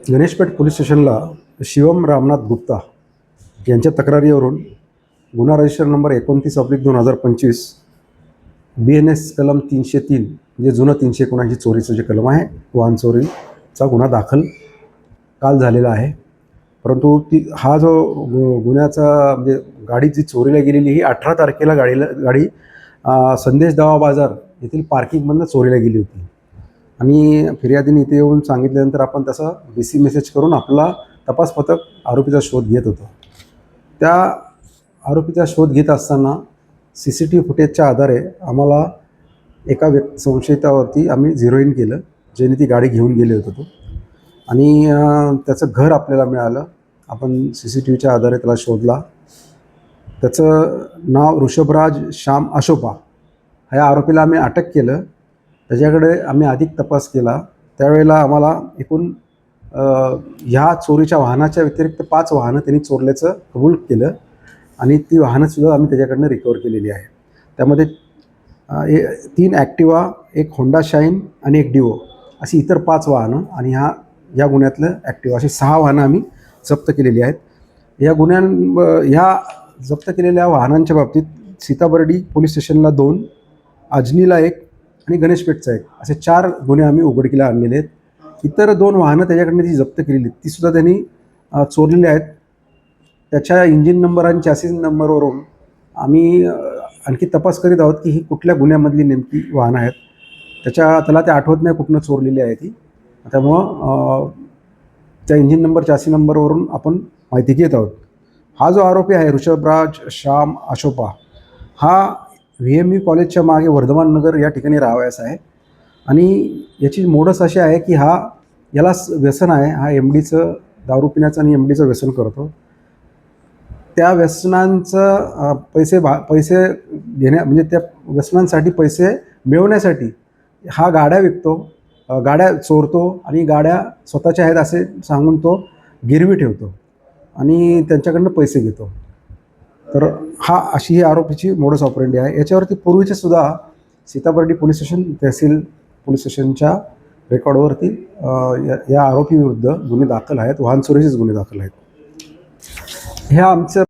Ganeshpeth police स्टेशनला शिवम रामनाथ गुप्ता यांच्या तक्रारीवरून गुन्हा रजिस्टर नंबर 29/2025 BNS कलम 303 म्हणजे जुनं 379 चोरीचं जे कलम आहे, वाहन चोरीचा गुन्हा दाखल काल झालेला आहे. परंतु हा जो गुन्ह्याचा म्हणजे गाडी जी चोरीला गेलेली ही 18 तारखेला गाडी संदेश दावा बाजार येथील पार्किंगमधून चोरीला गेली होती आणि फिर्यादीने इथे येऊन सांगितल्यानंतर आपण तसा BC मेसेज करून आपला तपास पथक आरोपीचा शोध घेत होतो. त्या आरोपीचा शोध घेत असताना CCTV फुटेजच्या आधारे आम्हाला एका संशयितावरती आम्ही झिरो इन केलं, ज्याने ती गाडी घेऊन गेले होते आणि त्याचं घर आपल्याला मिळालं. आपण CCTVच्या आधारे त्याला शोधला. त्याचं नाव ऋषभराज श्याम आशोपा. ह्या आरोपीला आम्ही अटक केलं. त्याच्याकडे आम्ही अधिक तपास केला. त्यावेळेला आम्हाला एकूण ह्या चोरीच्या वाहनाच्या व्यतिरिक्त 5 वाहनं त्यांनी चोरल्याचं कबूल केलं आणि ती वाहनंसुद्धा आम्ही त्याच्याकडनं रिकवर केलेली आहे. त्यामध्ये 3 ॲक्टिवा, 1 होंडा शाईन आणि 1 डिओ अशी इतर 5 वाहनं आणि ह्या गुन्ह्यातलं ॲक्टिवा अशी 6 वाहनं आम्ही जप्त केलेली आहेत. ह्या जप्त केलेल्या वाहनांच्या बाबतीत सीताबर्डी पोलीस स्टेशनला 2, अजनीला 1 आणि गणेशपेठचा 1 असे 4 गुन्हे आम्ही उघडकीला आणलेले आहेत. इतर 2 वाहनं त्याच्याकडनं जी जप्त केलेली तीसुद्धा त्यांनी चोरलेली आहेत. त्याच्या इंजिन नंबर आणि चॅसिस नंबरवरून आम्ही आणखी तपास करीत आहोत की ही कुठल्या गुन्ह्यामधली नेमकी वाहनं आहेत. त्याला ते आठवत नाही कुठनं चोरलेली आहे ती. त्यामुळं त्या इंजिन नंबर चॅसी नंबरवरून आपण माहिती घेत आहोत. हा जो आरोपी आहे ऋषभराज श्याम आशोपा हा VMU कॉलेजच्या मागे वर्धमान नगर या ठिकाणी राहावयास आहे आणि याची मोडस अशी आहे की याला व्यसन आहे. हा MDचं दारू पिण्याचं आणि MDचं व्यसन करतो. त्या व्यसनांचं पैसे म्हणजे त्या व्यसनांसाठी पैसे मिळवण्यासाठी हा गाड्या विकतो, गाड्या चोरतो आणि गाड्या स्वतःच्या आहेत असे सांगून तो गिरवी ठेवतो आणि त्यांच्याकडनं पैसे घेतो. तर अशी ही आरोपीची मोडस ऑपरेंडी आहे. याच्यावरती पूर्वीचे सुद्धा सीताबर्डी पोलीस स्टेशन, तहसील पोलीस स्टेशनच्या रेकॉर्डवरती या आरोपीविरुद्ध गुन्हे दाखल आहेत. वाहन चोरीचेच गुन्हे दाखल आहेत. ह्या आमच्या